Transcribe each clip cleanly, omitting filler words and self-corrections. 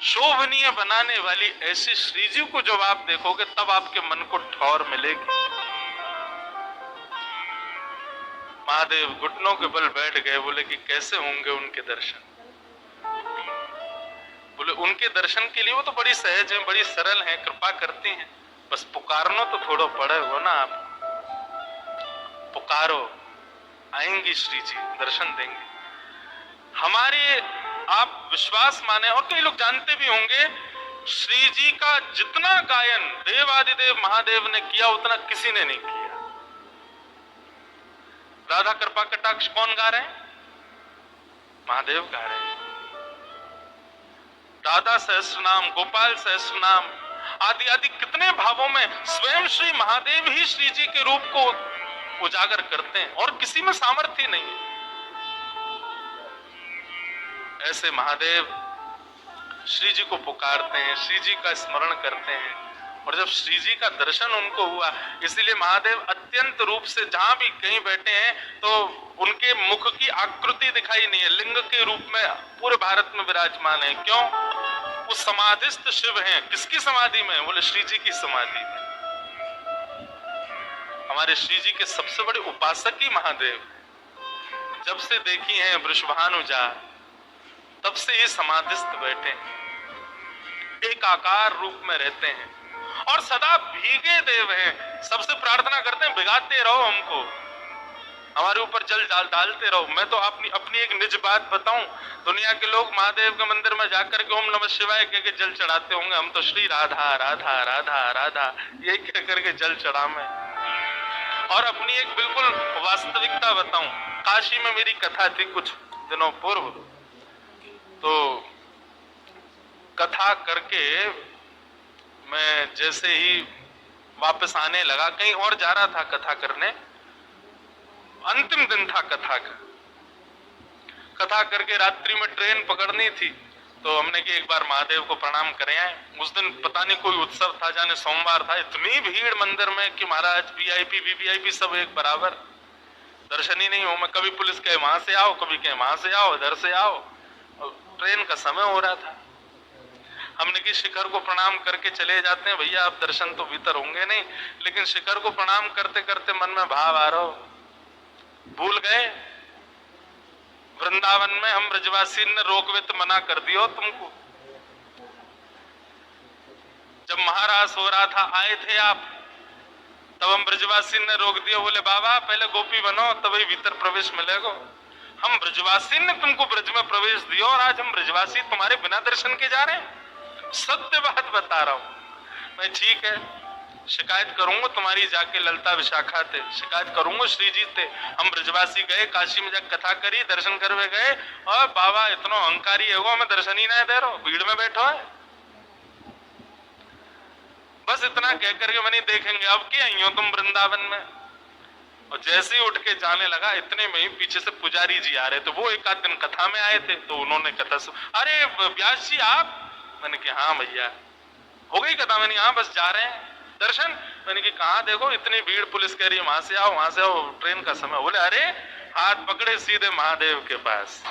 शोभनीय बनाने वाली ऐसी श्री जी को जब आप देखोगे तब आपके मन को ठौर मिलेगी। महादेव घुटनों के बल बैठ गए, बोले कि कैसे होंगे उनके दर्शन। बोले उनके दर्शन के लिए वो तो बड़ी सहज है, बड़ी सरल है, कृपा करती हैं, बस पुकारनो तो थोड़ा पड़े हो ना। आप पुकारो, आएंगी श्री जी, दर्शन देंगे। हमारे आप विश्वास माने, और कई लोग जानते भी होंगे, श्री जी का जितना गायन देवादिदेव महादेव ने किया उतना किसी ने नहीं किया। राधा कृपा कटाक्ष कौन गा रहे हैं? महादेव गा रहे हैं। राधा सहस्त्र नाम, गोपाल सहस्त्र नाम आदि आदि कितने भावों में स्वयं श्री महादेव ही श्री जी के रूप को उजागर करते हैं और किसी में सामर्थ्य नहीं है। ऐसे महादेव श्री जी को पुकारते हैं, श्री जी का स्मरण करते हैं, और जब श्री जी का दर्शन उनको हुआ, इसीलिए महादेव अत्यंत रूप से जहां भी कहीं बैठे हैं तो उनके मुख की आकृति दिखाई नहीं है, लिंग के रूप में पूरे भारत में विराजमान है। क्यों? वो समाधिस्थ शिव हैं। किसकी समाधि में? बोले श्री जी की समाधि में। हमारे श्री जी के सबसे बड़े उपासक ही महादेव। जब से देखी है वृषभानुजा तब से ये समाधिस्थ बैठे हैं, एक आकार रूप में रहते हैं और सदा भीगे देव हैं। सबसे प्रार्थना करते हैं भिगाते रहो हमको, हमारे ऊपर जल डालते रहो। मैं तो अपनी एक निज बात बताऊं, दुनिया के लोग महादेव के मंदिर में जाकर के ओम नमः शिवाय कह के जल चढ़ाते होंगे, हम तो श्री राधा राधा राधा राधा यही कह करके जल चढ़ावे। और अपनी एक बिल्कुल वास्तविकता बताऊं, काशी में मेरी कथा थी कुछ दिनों पूर्व, तो कथा करके मैं जैसे ही वापस आने लगा, कहीं और जा रहा था कथा करने, अंतिम दिन था कथा का। कथा करके रात्रि में ट्रेन पकड़नी थी, तो हमने कि एक बार महादेव को प्रणाम करें आए। उस दिन पता नहीं कोई उत्सव था, जाने सोमवार था, इतनी भीड़ मंदिर में कि महाराज वीआईपी वीवीआईपी सब एक बराबर, दर्शन ही नहीं हो। मैं कभी पुलिस कहे वहां से आओ, कभी कहे वहां से आओ, इधर से आओ, और ट्रेन का समय हो रहा था। हमने कि शिखर को प्रणाम करके चले जाते हैं, भैया आप दर्शन तो भीतर होंगे नहीं, लेकिन शिखर को प्रणाम करते करते मन में भाव आ रहा हो, भूल गए वृंदावन में हम ब्रजवासी ने रोकवे तो मना कर दियो तुमको। जब महाराज हो रहा था आए थे आप, तब हम ब्रजवासी ने रोक दिया, बोले बाबा पहले गोपी बनो तभी भीतर प्रवेश मिलेगा। हम ब्रजवासी ने तुमको ब्रज में प्रवेश दिया और आज हम ब्रजवासी तुम्हारे बिना दर्शन के जा रहे हैं। सत्य बात बता रहा हूं मैं। ठीक है, शिकायत करूंगा तुम्हारी, जाके ललता विशाखा थे शिकायत करूंगा श्री जी थे। हम ब्रजवासी गए, काशी में जाकर कथा करी, दर्शन करवे गए, और बाबा इतना अहंकारी है वो, हमें दर्शन ही नहीं दे रहा, भीड़ में बैठो है। बस इतना कह करके मैंने देखेंगे अब क्या आई हो तुम वृंदावन में। और जैसे ही उठ के जाने लगा, इतने में ही पीछे से पुजारी जी आ रहे थे, वो एक आध दिन कथा में आए थे, तो उन्होंने कथा अरे व्यास जी आप? मैंने कहा हाँ भैया, हो गई कथा? मैंने हाँ बस जा रहे हैं दर्शन। मैंने कि कहा देखो इतनी भीड़, पुलिस कह रही है वहां से आओ वहां से आओ, ट्रेन का समय। बोले अरे हाथ पकड़े सीधे महादेव के पास।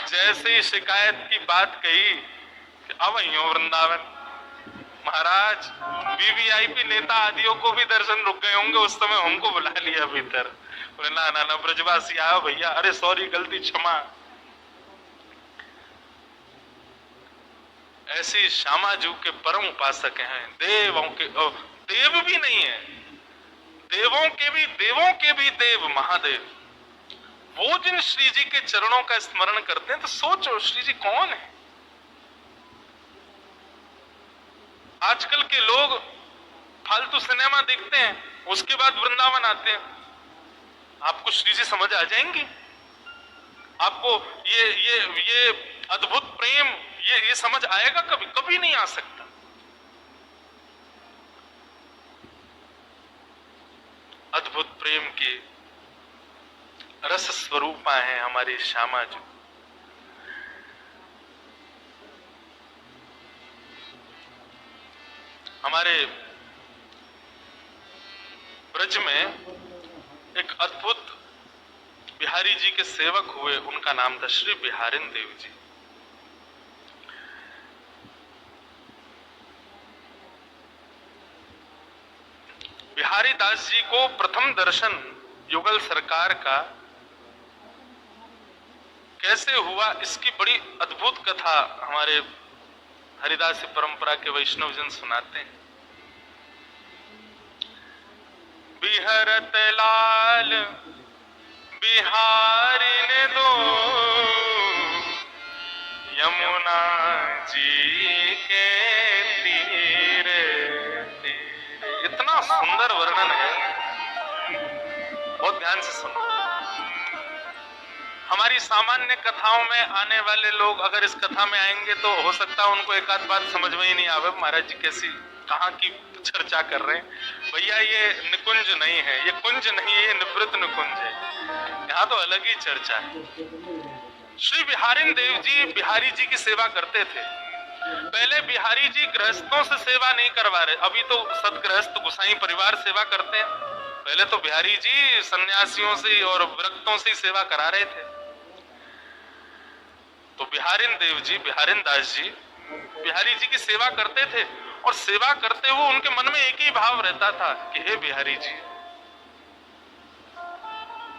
जैसे ही शिकायत की बात कही कि अब आई हो वृंदावन, महाराज वीवीआईपी नेता आदियों को भी दर्शन रुक गए होंगे उस समय, हमको बुला लिया भीतर। बोले ना ना ना ब्रजवासी आओ भैया, अरे सॉरी गलती क्षमा। ऐसी श्यामाजू के परम उपासक हैं, देवों के देव भी नहीं है, देवों के भी देव महादेव। वो जिन श्री जी के चरणों का स्मरण करते हैं तो सोचो श्री जी कौन है। आजकल के लोग फालतू सिनेमा देखते हैं, उसके बाद वृंदावन आते हैं। आपको श्री जी समझ आ जाएंगी? आपको ये अद्भुत प्रेम ये समझ आएगा? कभी कभी नहीं आ सकता। अद्भुत प्रेम की रस स्वरूपा है हमारी श्यामा जी। हमारे ब्रज में एक अद्भुत बिहारी जी के सेवक हुए, उनका नाम था श्री बिहारिन देव जी। बिहारी दास जी को प्रथम दर्शन युगल सरकार का कैसे हुआ, इसकी बड़ी अद्भुत कथा हमारे हरिदासी परंपरा के वैष्णव जन सुनाते हैं। बिहरत लाल बिहारी ने दो यमुना जी के तीर। इतना सुंदर वर्णन है, बहुत ध्यान से सुनो। हमारी सामान्य कथाओं में आने वाले लोग अगर इस कथा में आएंगे तो हो सकता है उनको एक आध बात समझ में ही नहीं आवे, महाराज जी कैसी कहाँ की चर्चा कर रहे हैं। भैया ये निकुंज नहीं है, ये कुंज नहीं है, ये निवृत्त निकुंज है। यहाँ तो अलग ही चर्चा है। श्री बिहारिन देव जी बिहारी जी की सेवा करते थे। पहले बिहारी जी गृहस्थों से सेवा नहीं करवा रहे, अभी तो सतगृहस्थ गुसाई परिवार सेवा करते हैं। पहले तो बिहारी जी सन्यासियों से और व्रतों से सेवा करा रहे थे। तो बिहारिन देव जी बिहारिन दास जी बिहारी जी की सेवा करते थे, और सेवा करते हुए उनके मन में एक ही भाव रहता था कि हे बिहारी जी,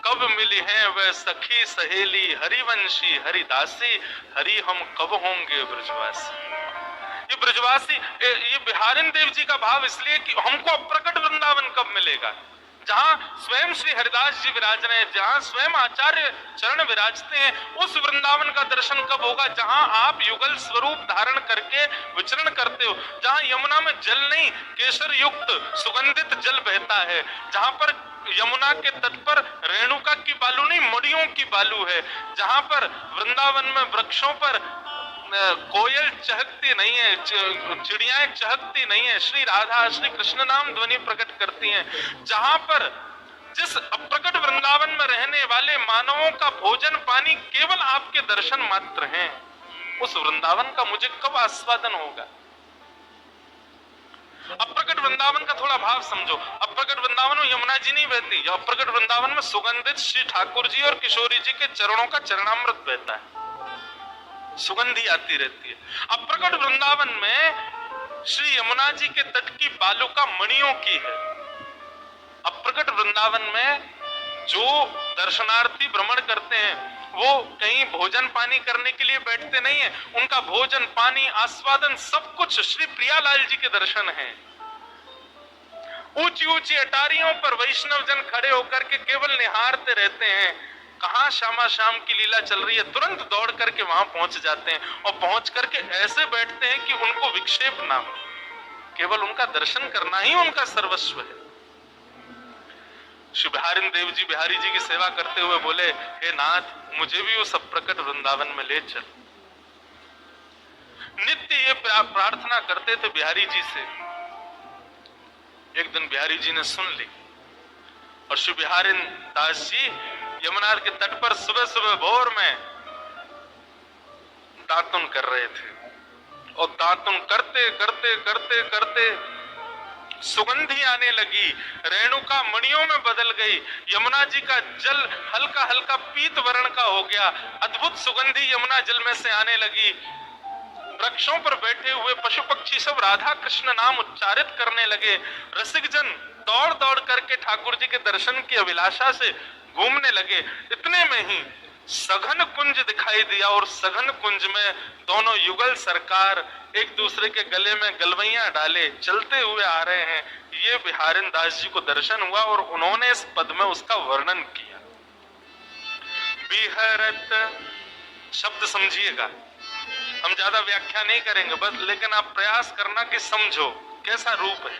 कब मिली हैं वह सखी सहेली हरिवंशी हरिदासी, हरि हम कब होंगे ब्रजवासी। ये ब्रजवासी, ये बिहारिन देव जी का भाव इसलिए कि हमको अप्रकट वृंदावन कब मिलेगा, जहां स्वयं श्री हरिदास जी विराज रहे हैं, जहां स्वयं आचार्य चरण विराजते हैं, उस वृंदावन का दर्शन कब होगा जहां आप युगल स्वरूप धारण करके विचरण करते हो, जहां यमुना में जल नहीं केसर युक्त सुगंधित जल बहता है, जहां पर यमुना के तट पर रेणुका की बालू नहीं मड़ियों की बालू है, जहां पर वृंदावन में वृक्षों पर कोयल चहकती नहीं है, चिड़ियाएं चहकती नहीं है, श्री राधा श्री कृष्ण नाम ध्वनि प्रकट करती हैं, जहां पर जिस अप्रकट वृंदावन में रहने वाले मानवों का भोजन पानी केवल आपके दर्शन मात्र हैं, उस वृंदावन का मुझे कब आस्वादन होगा। अप्रकट वृंदावन का थोड़ा भाव समझो। अप्रकट वृंदावन में यमुना जी नहीं बहती, अप्रकट वृंदावन में सुगंधित श्री ठाकुर जी और किशोरी जी के चरणों का चरणामृत बहता है, सुगंधी आती रहती है। अप्रकट वृंदावन में श्री यमुना जी के तट की बालुका मणियों की है। अप्रकट वृंदावन में जो दर्शनार्थी भ्रमण करते हैं वो कहीं भोजन पानी करने के लिए बैठते नहीं है, उनका भोजन पानी आस्वादन सब कुछ श्री प्रियालाल जी के दर्शन है। ऊंची ऊंची अटारियों पर वैष्णव जन खड़े होकर के केवल निहारते रहते हैं, कहां श्यामा शाम की लीला चल रही है, तुरंत दौड़ करके वहां पहुंच जाते हैं, और पहुंच करके ऐसे बैठते हैं कि उनको विक्षेप ना हो, केवल उनका दर्शन करना ही उनका सर्वस्व है। श्री बिहारिन देव जी बिहारी जी की सेवा करते हुए बोले, हे नाथ, मुझे भी उस अप्रकट वृंदावन में ले चल। नित्य ये प्रार्थना करते थे बिहारी जी से। एक दिन बिहारी जी ने सुन ली, और श्री बिहारिन दास जी यमुना के तट पर सुबह सुबह भोर में दातुन कर रहे थे, और दातुन करते करते करते करते सुगंधी आने लगी, रेणुका मणियों में बदल गई, यमुना जी का जल हल्का हल्का पीत वर्ण का हो गया, अद्भुत सुगंधी यमुना जल में से आने लगी। वृक्षों पर बैठे हुए पशु पक्षी सब राधा कृष्ण नाम उच्चारित करने लगे। रसिक जन दौड़ दौड़ करके ठाकुर जी के दर्शन की अभिलाषा से घूमने लगे। इतने में ही सघन कुंज दिखाई दिया, और सघन कुंज में दोनों युगल सरकार एक दूसरे के गले में गलवैया डाले चलते हुए आ रहे हैं। ये बिहारिन दास जी को दर्शन हुआ, और उन्होंने इस पद में उसका वर्णन किया। बिहरत शब्द समझिएगा, हम ज्यादा व्याख्या नहीं करेंगे बस, लेकिन आप प्रयास करना कि समझो कैसा रूप है।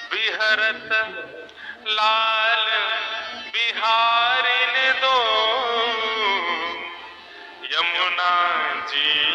बिहरत लाल बिहारिन दो यमुना जी